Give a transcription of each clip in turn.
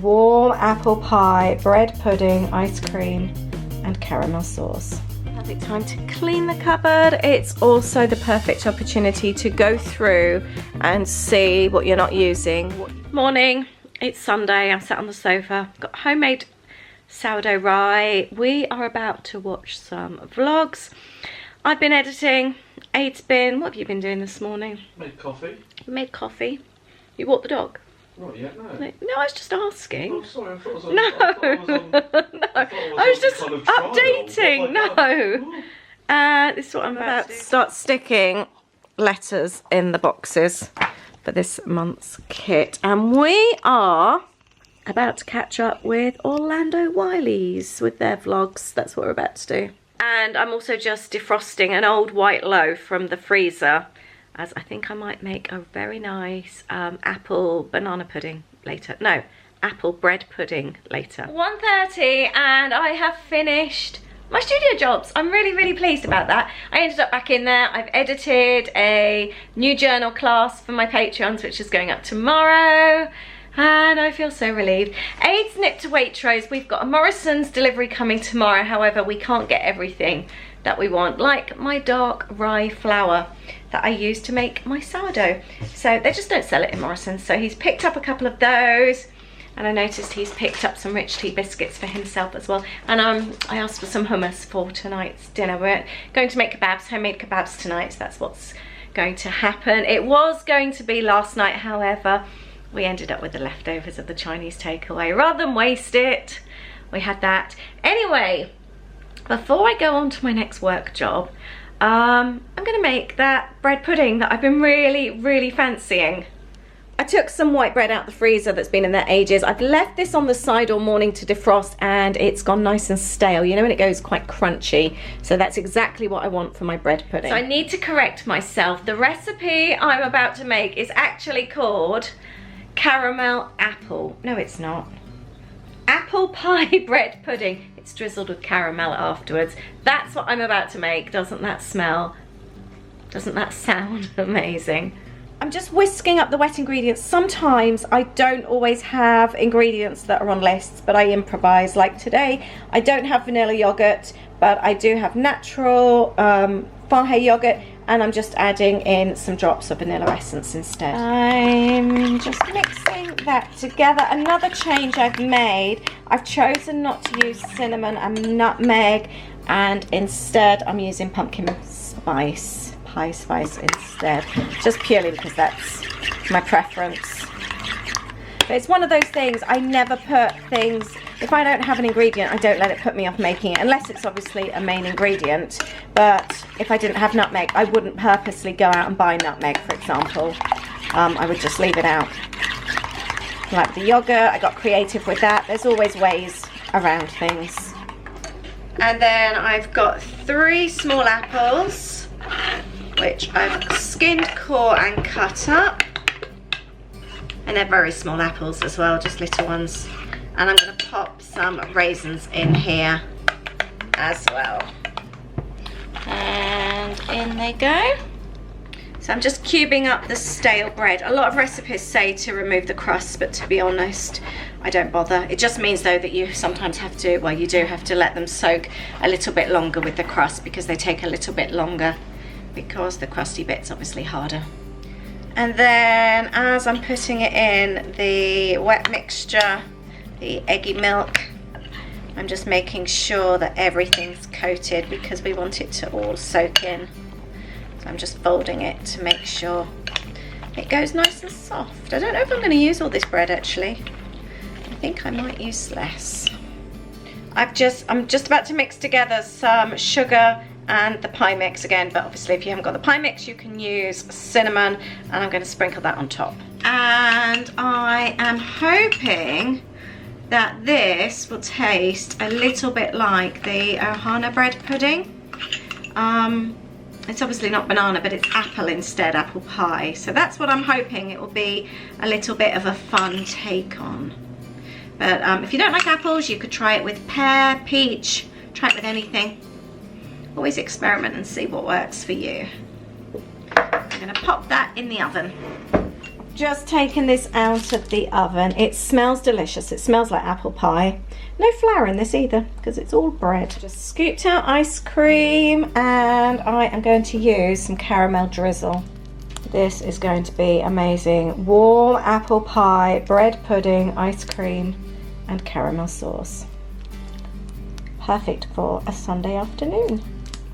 warm apple pie, bread pudding, ice cream, and caramel sauce. Perfect time to clean the cupboard. It's also the perfect opportunity to go through and see what you're not using. Morning, it's Sunday. I'm sat on the sofa. Got homemade sourdough rye. We are about to watch some vlogs. I've been editing. Aid's been, what have you been doing this morning? Made coffee. You made coffee. You walked the dog? Right, yeah, no. No, I was just asking. Oh, sorry, I thought it was on. No, I thought it was on, no, I was just kind of trial. updating. No. This is what I'm about to start sticking letters in the boxes for this month's kit. And we are about to catch up with Orlando Wileys with their vlogs. That's what we're about to do. And I'm also just defrosting an old white loaf from the freezer, as I think I might make a very nice apple banana pudding later. No, apple bread pudding later. 1:30 and I have finished my studio jobs. I'm really, really pleased about that. I ended up back in there. I've edited a new journal class for my Patreons, which is going up tomorrow. And I feel so relieved. Aid's nipped to Waitrose. We've got a Morrison's delivery coming tomorrow. However, we can't get everything that we want, like my dark rye flour that I use to make my sourdough. So they just don't sell it in Morrison's. So he's picked up a couple of those. And I noticed he's picked up some rich tea biscuits for himself as well. And I asked for some hummus for tonight's dinner. We're going to make kebabs, homemade kebabs tonight. So that's what's going to happen. It was going to be last night, however, we ended up with the leftovers of the Chinese takeaway. Rather than waste it, we had that. Anyway, before I go on to my next work job, I'm gonna make that bread pudding that I've been really, really fancying. I took some white bread out the freezer that's been in there ages. I've left this on the side all morning to defrost and it's gone nice and stale. You know when it goes quite crunchy? So that's exactly what I want for my bread pudding. So I need to correct myself. The recipe I'm about to make is actually called caramel apple. No, it's not. Apple pie bread pudding. It's drizzled with caramel afterwards. That's what I'm about to make. Doesn't that smell? Doesn't that sound amazing? I'm just whisking up the wet ingredients. Sometimes I don't always have ingredients that are on lists, but I improvise. Like today, I don't have vanilla yogurt, but I do have natural Fahey yogurt, and I'm just adding in some drops of vanilla essence instead. I'm just mixing that together. Another change I've made, I've chosen not to use cinnamon and nutmeg, and instead I'm using pumpkin spice, pie spice instead, just purely because that's my preference. But it's one of those things, I never put things, if I don't have an ingredient, I don't let it put me off making it, unless it's obviously a main ingredient. But if I didn't have nutmeg, I wouldn't purposely go out and buy nutmeg, for example. I would just leave it out. Like the yogurt, I got creative with that. There's always ways around things. And then I've got 3 small apples, which I've skinned, core and cut up. And they're very small apples as well, just little ones. And I'm going to pop some raisins in here as well. And in they go. So I'm just cubing up the stale bread. A lot of recipes say to remove the crust, but to be honest, I don't bother. It just means though that you sometimes have to, well, you do have to let them soak a little bit longer with the crust, because they take a little bit longer, because the crusty bit's obviously harder. And then as I'm putting it in the wet mixture, the eggy milk, I'm just making sure that everything's coated because we want it to all soak in. So I'm just folding it to make sure it goes nice and soft. I don't know if I'm going to use all this bread actually. I think I might use less. I'm just about to mix together some sugar and the pie mix again, but obviously if you haven't got the pie mix you can use cinnamon, and I'm going to sprinkle that on top. And I am hoping that this will taste a little bit like the Ohana bread pudding. It's obviously not banana, but it's apple instead, apple pie. So that's what I'm hoping it will be, a little bit of a fun take on. But if you don't like apples, you could try it with pear, peach, try it with anything. Always experiment and see what works for you. I'm going to pop that in the oven. just taken this out of the oven. It smells delicious. It smells like apple pie. No flour in this either because it's all bread. Just scooped out ice cream, and I am going to use some caramel drizzle. This is going to be amazing. Warm apple pie, bread pudding, ice cream and caramel sauce. Perfect for a Sunday afternoon.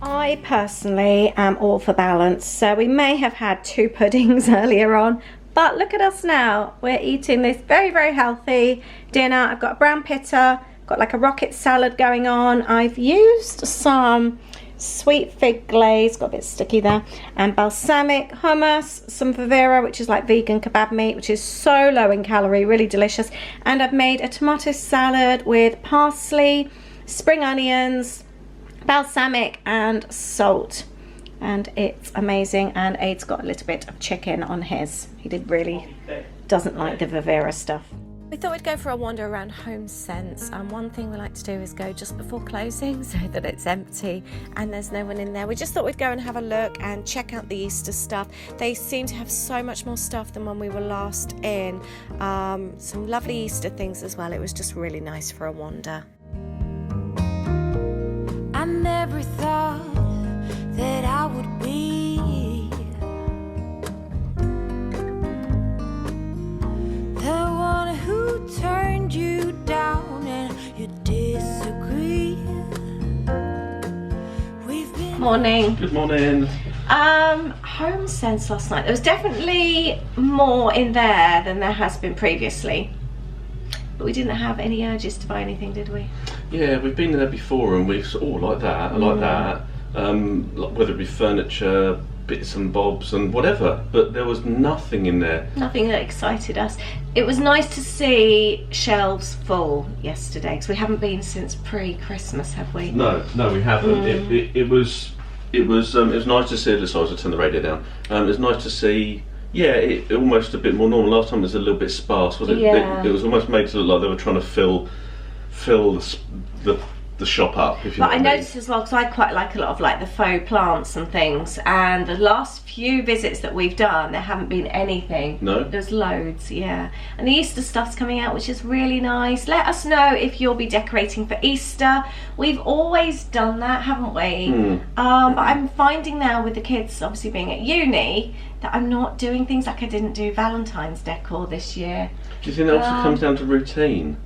I personally am all for balance, so we may have had 2 puddings earlier on, but look at us now. We're eating this very, very healthy dinner. I've got a brown pitta, got like a rocket salad going on. I've used some sweet fig glaze, got a bit sticky there, and balsamic hummus, some Referral, which is like vegan kebab meat, which is so low in calorie, really delicious. And I've made a tomato salad with parsley, spring onions, balsamic and salt, and it's amazing. And Aid's got a little bit of chicken on his. He doesn't like the Referral stuff. We thought we'd go for a wander around Home Sense, and one thing we like to do is go just before closing so that it's empty and there's no one in there. We just thought we'd go and have a look and check out the Easter stuff. They seem to have so much more stuff than when we were last in. Some lovely Easter things as well. It was just really nice for a wander. I never thought that I would be the one who turned you down and you disagree. Morning. Good morning. Home Sense last night. There was definitely more in there than there has been previously. But we didn't have any urges to buy anything, did we? Yeah, we've been there before and we've sort of, like that, I like that. Whether it be furniture, bits and bobs and whatever, but there was nothing in there. Nothing that excited us. It was nice to see shelves full yesterday, because we haven't been since pre-Christmas, have we? No, we haven't. It was nice to see. Sorry, I turn the radio down. It was nice to see. Yeah, it almost a bit more normal. Last time it was a little bit sparse, was it? Yeah. It was almost made to look like they were trying to fill the shop up, if you know what I mean. Noticed as well, because I quite like a lot of like the faux plants and things, and the last few visits that we've done, there haven't been anything. No? There's loads, yeah. And the Easter stuff's coming out, which is really nice. Let us know if you'll be decorating for Easter. We've always done that, haven't we? But I'm finding now with the kids obviously being at uni that I'm not doing things like I didn't do Valentine's decor this year. Do you think that also comes down to routine?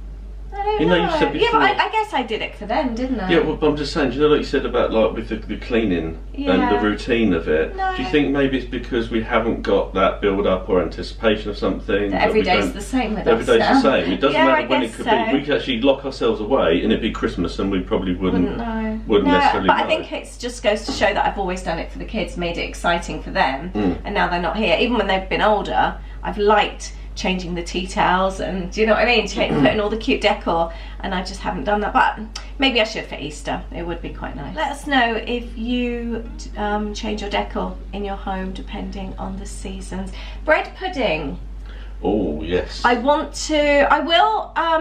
I don't You know, know. you said Yeah, but before- I guess I did it for them, didn't I? Yeah, well, but I'm just saying, do you know, like you said about like with the cleaning and Yeah. the routine of it, No. do you think maybe it's because we haven't got that build-up or anticipation of something? That every we day's don't- the same with Every us day's now. the same. It doesn't Yeah, matter I when it guess could so. be. We could actually lock ourselves away and it'd be Christmas and we probably wouldn't know. wouldn't necessarily but I know. think it just goes to show that I've always done it for the kids, made it exciting for them, and now they're not here. Even when they've been older, I've liked changing the tea towels and, do you know what I mean, putting all the cute decor, and I just haven't done that. But maybe I should for Easter. It would be quite nice. Let us know if you change your decor in your home depending on the seasons. Bread pudding. Oh, yes. I will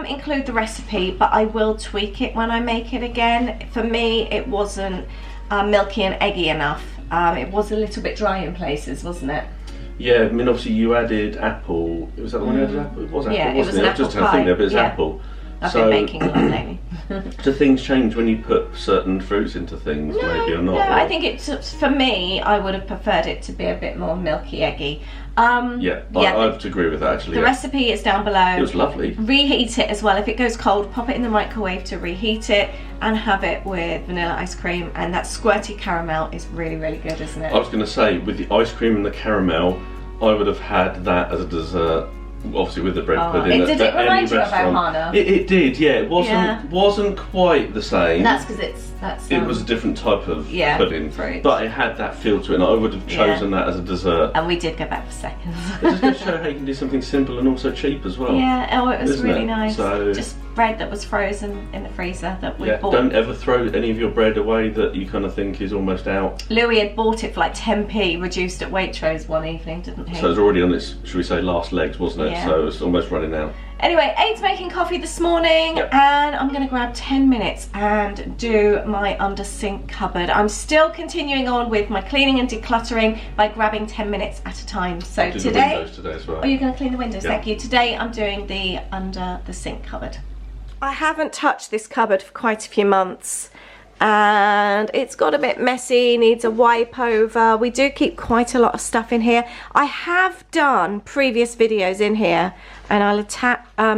include the recipe, but I will tweak it when I make it again. For me, it wasn't milky and eggy enough. It was a little bit dry in places, wasn't it? Yeah, I mean, obviously you added apple. Was that the one you added apple? It was apple, Yeah, it wasn't was an I was just apple trying to think pie. there, but it's Yeah. apple. I've been baking a lot lately. Do things change when you put certain fruits into things, maybe, or not? No, or- I think for me, I would have preferred it to be a bit more milky, eggy. Yeah, I have to agree with that, actually. The yeah. recipe is down below. It was lovely. Reheat it as well. If it goes cold, pop it in the microwave to reheat it and have it with vanilla ice cream. And that squirty caramel is really, really good, isn't it? I was going to say, with the ice cream and the caramel, I would have had that as a dessert. Obviously, with the bread pudding. Did it remind you of Ohana? It did, yeah. It wasn't quite the same. That's because it was a different type of pudding, fruit. but it had that feel to it, and I would have chosen that as a dessert. And we did go back for seconds. It just goes to show how you can do something simple and also cheap as well. Yeah, oh, it was Isn't really it? nice. So- Just bread that was frozen in the freezer that we bought. Don't ever throw any of your bread away that you kind of think is almost out. Louis had bought it for like 10p, reduced at Waitrose one evening, didn't he? So it's already on its, should we say, last legs, wasn't it? Yeah. So it's almost running out. Anyway, Aid's making coffee this morning, and I'm going to grab 10 minutes and do my under sink cupboard. I'm still continuing on with my cleaning and decluttering by grabbing 10 minutes at a time. So The today, windows today as well. oh, you're going to clean the windows, Yeah. thank you. Today I'm doing the under the sink cupboard. I haven't touched this cupboard for quite a few months and it's got a bit messy, needs a wipe over. We do keep quite a lot of stuff in here. I have done previous videos in here and I'll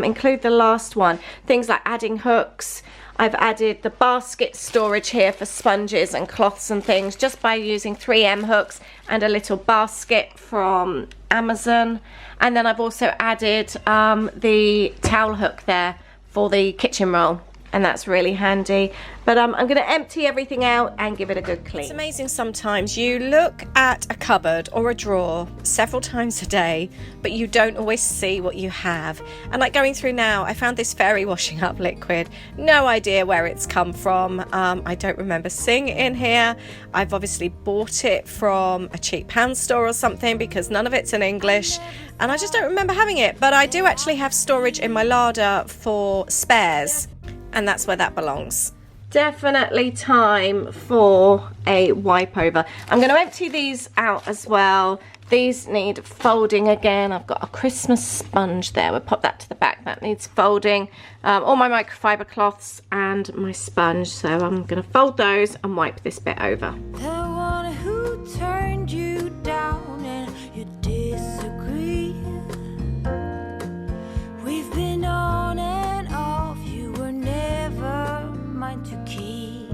include the last one. Things like adding hooks. I've added the basket storage here for sponges and cloths and things just by using 3M hooks and a little basket from Amazon. And then I've also added the towel hook there for the kitchen roll, and that's really handy. But I'm going to empty everything out and give it a good clean. It's amazing sometimes you look at a cupboard or a drawer several times a day, but you don't always see what you have. And like going through now, I found this fairy washing up liquid. No idea where it's come from. I don't remember seeing it in here. I've obviously bought it from a cheap pound store or something because none of it's in English. And I just don't remember having it. But I do actually have storage in my larder for spares. And that's where that belongs. Definitely time for a wipe over. I'm going to empty these out as well. These need folding again. I've got a Christmas sponge there. We'll pop that to the back. That needs folding. All my microfiber cloths and my sponge. So I'm going to fold those and wipe this bit over. The one who turned you down and you disagree. We've been on and off, you were never mine to keep.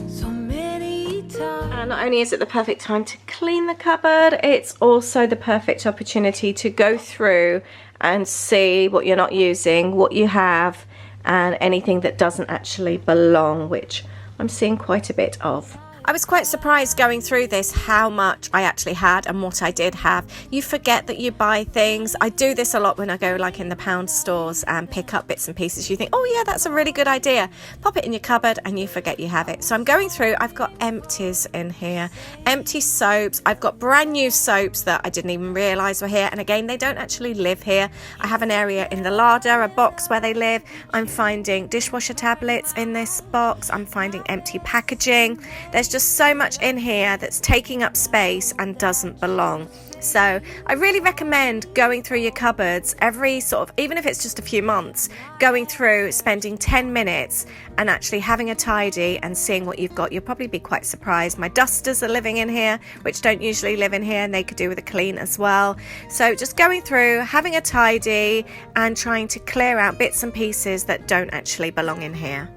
So many times. And not only is it the perfect time to clean the cupboard, it's also the perfect opportunity to go through and see what you're not using, what you have, and anything that doesn't actually belong, which I'm seeing quite a bit of. I was quite surprised going through this how much I actually had and what I did have. You forget that you buy things. I do this a lot when I go like in the pound stores and pick up bits and pieces. You think, oh yeah, that's a really good idea. Pop it in your cupboard and you forget you have it. So I'm going through, I've got empties in here, empty soaps. I've got brand new soaps that I didn't even realise were here. And again, they don't actually live here. I have an area in the larder, a box where they live. I'm finding dishwasher tablets in this box. I'm finding empty packaging. There's just so much in here that's taking up space and doesn't belong. So I really recommend going through your cupboards every sort of, even if it's just a few months, going through, spending 10 minutes and actually having a tidy and seeing what you've got. You'll probably be quite surprised. My dusters are living in here, which don't usually live in here, and they could do with a clean as well. So just going through, having a tidy and trying to clear out bits and pieces that don't actually belong in here.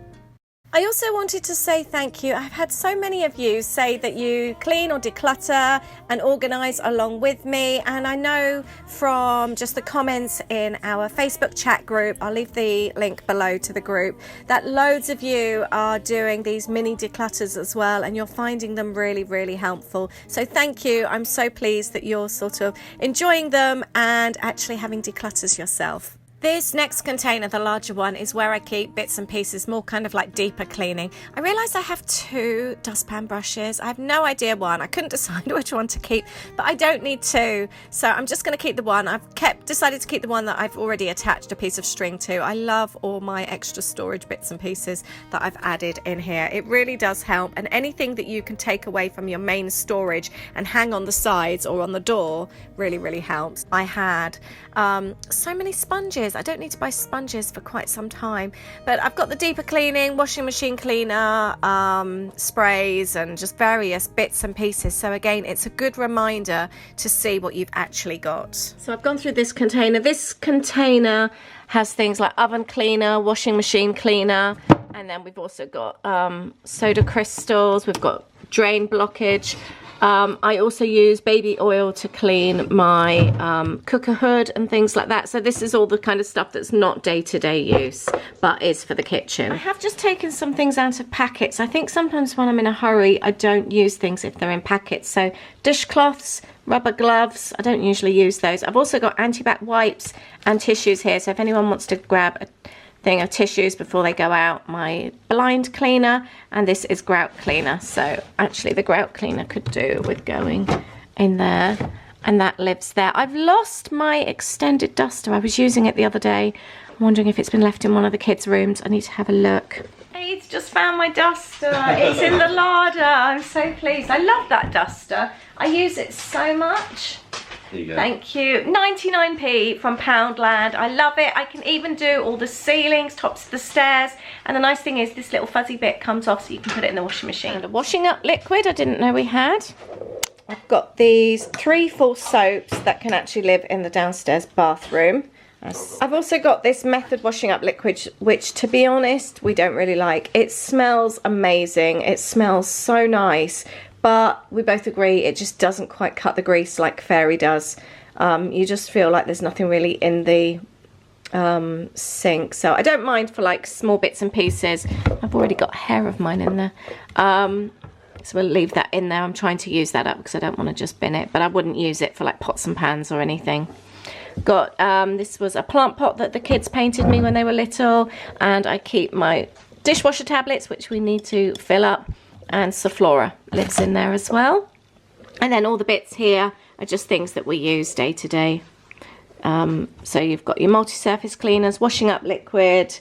I also wanted to say thank you. I've had so many of you say that you clean or declutter and organise along with me, and I know from just the comments in our Facebook chat group, I'll leave the link below to the group, that loads of you are doing these mini declutters as well, and you're finding them really, really helpful. So thank you. I'm so pleased that you're sort of enjoying them and actually having declutters yourself. This next container, the larger one, is where I keep bits and pieces, more kind of like deeper cleaning. I realise I have 2 dustpan brushes. I have no idea one. I couldn't decide which one to keep, but I don't need 2. So I'm just going to keep the one. I've decided to keep the one that I've already attached a piece of string to. I love all my extra storage bits and pieces that I've added in here. It really does help. And anything that you can take away from your main storage and hang on the sides or on the door really, really helps. I had so many sponges. I don't need to buy sponges for quite some time, but I've got the deeper cleaning, washing machine cleaner, sprays, and just various bits and pieces. So again, it's a good reminder to see what you've actually got. So I've gone through this container. This container has things like oven cleaner, washing machine cleaner, and then we've also got soda crystals, we've got drain blockage. I also use baby oil to clean my cooker hood and things like that. So this is all the kind of stuff that's not day-to-day use, but is for the kitchen. I have just taken some things out of packets. I think sometimes when I'm in a hurry, I don't use things if they're in packets. So dishcloths, rubber gloves, I don't usually use those. I've also got antibac wipes and tissues here. So if anyone wants to grab thing of tissues before they go out, my blind cleaner, and this is grout cleaner. So actually the grout cleaner could do with going in there, and that lives there. I've lost my extended duster. I was using it the other day. I'm wondering if it's been left in one of the kids' rooms. I need to have a look. Aiden's just found my duster. It's in the larder. I'm so pleased. I love that duster. I use it so much. There you go. Thank you. 99p from Poundland. I love it. I can even do all the ceilings, tops of the stairs. And the nice thing is this little fuzzy bit comes off so you can put it in the washing machine. And a washing up liquid I didn't know we had. I've got these 3 full soaps that can actually live in the downstairs bathroom. I've also got this Method washing up liquid, which to be honest, we don't really like. It smells amazing. It smells so nice. But we both agree it just doesn't quite cut the grease like Fairy does. You just feel like there's nothing really in the sink. So I don't mind for like small bits and pieces. I've already got hair of mine in there. So we'll leave that in there. I'm trying to use that up because I don't want to just bin it. But I wouldn't use it for like pots and pans or anything. Got, this was a plant pot that the kids painted me when they were little. And I keep my dishwasher tablets, which we need to fill up. And Soflora lives in there as well. And then all the bits here are just things that we use day to day. So you've got your multi-surface cleaners, washing up liquid,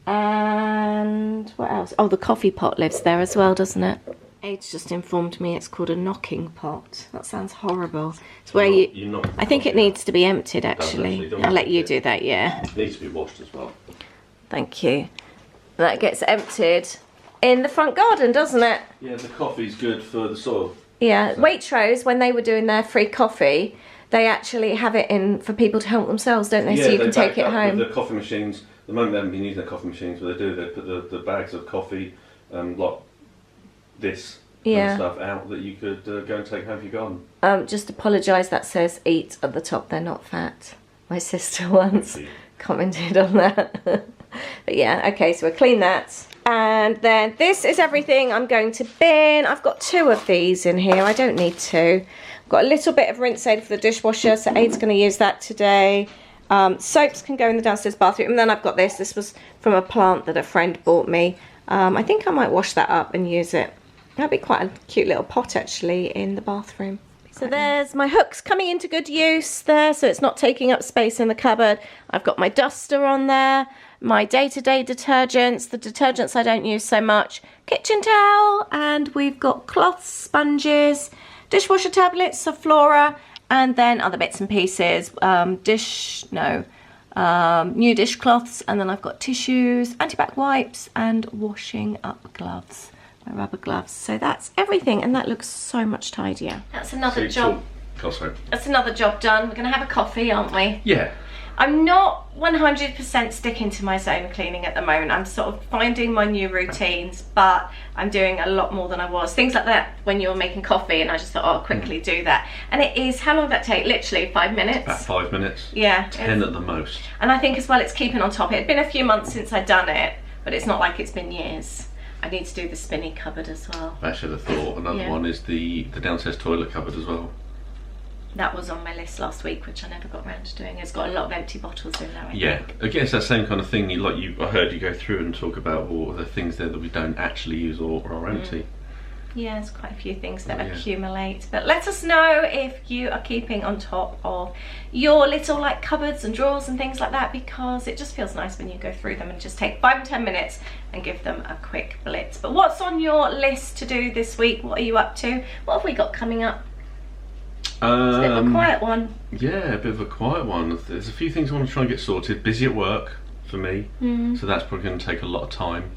and what else? Oh, the coffee pot lives there as well, doesn't it? Aid's just informed me it's called a knocking pot. That sounds horrible. It's where I think it needs to be emptied actually. I'll let you do that, yeah. It needs to be washed as well. Thank you. That gets emptied in the front garden, doesn't it? Yeah, the coffee's good for the soil. Yeah, Waitrose, when they were doing their free coffee, they actually have it in for people to help themselves, don't they? Yeah, so you can take it home. With the coffee machines, the moment they haven't been using their coffee machines, what they do, they put the bags of coffee, like this and stuff out that you could go and take home for your garden. Just apologise, that says eat at the top, they're not fat. My sister once commented on that. But yeah, okay, so we'll clean that. And then this is everything I'm going to bin. I've got 2 of these in here. I don't need 2. I've got a little bit of rinse aid for the dishwasher, so Aid's going to use that today. Soaps can go in the downstairs bathroom. And then I've got this. This was from a plant that a friend bought me. I think I might wash that up and use it. That'd be quite a cute little pot actually in the bathroom. So there's my hooks coming into good use there, so it's not taking up space in the cupboard. I've got my duster on there, my day-to-day detergents, the detergents I don't use so much, kitchen towel, and we've got cloths, sponges, dishwasher tablets, Soflora, and then other bits and pieces, new dishcloths, and then I've got tissues, antibac wipes, and washing up gloves. My rubber gloves. So that's everything, and that looks so much tidier. That's another job. That's another job done. We're going to have a coffee, aren't we? Yeah. I'm not 100% sticking to my zone cleaning at the moment. I'm sort of finding my new routines, but I'm doing a lot more than I was. Things like that when you were making coffee, and I just thought, oh, I'll quickly do that. And it is, how long did that take? Literally 5 minutes? About 5 minutes. Yeah. 10 at the most. And I think as well it's keeping on top. It had been a few months since I'd done it, but it's not like it's been years. I need to do the spinny cupboard as well. I should have thought. Another one is the downstairs toilet cupboard as well. That was on my list last week, which I never got around to doing. It's got a lot of empty bottles in there. I think. Again, it's that same kind of thing. I heard you go through and talk about all the things there that we don't actually use or are empty. Yeah, there's quite a few things that accumulate. But let us know if you are keeping on top of your little like cupboards and drawers and things like that, because it just feels nice when you go through them and just take 5 and 10 minutes and give them a quick blitz. But what's on your list to do this week? What are you up to? What have we got coming up? It's a bit of a quiet one. Yeah, a bit of a quiet one. There's a few things I want to try and get sorted. Busy at work for me, so that's probably going to take a lot of time.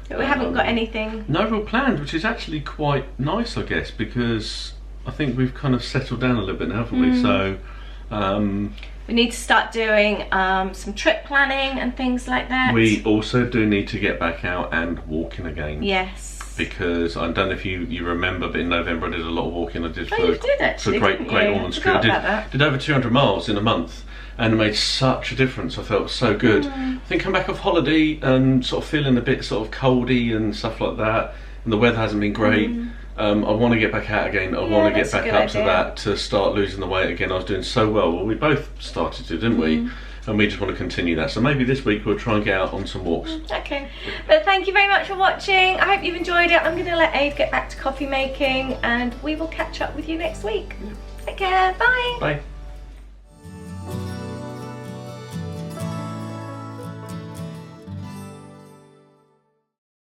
But we haven't got anything. No real plans, which is actually quite nice, I guess, because I think we've kind of settled down a little bit now, haven't we? So we need to start doing some trip planning and things like that. We also do need to get back out and walking again. Yes. Because I don't know if you remember, but in November I did a lot of walking. I did for Great Ormond Street. I did over 200 miles in a month, and it made such a difference. I felt so good. I think I'm back off holiday and sort of feeling a bit sort of coldy and stuff like that, and the weather hasn't been great. I want to get back out again. I want to get back up to that, to start losing the weight again. I was doing so well. Well, we both started to, didn't we? and we just want to continue that. So maybe this week we'll try and get out on some walks. Okay, but thank you very much for watching. I hope you've enjoyed it. I'm going to let Abe get back to coffee making, and we will catch up with you next week. Take care, bye. Bye.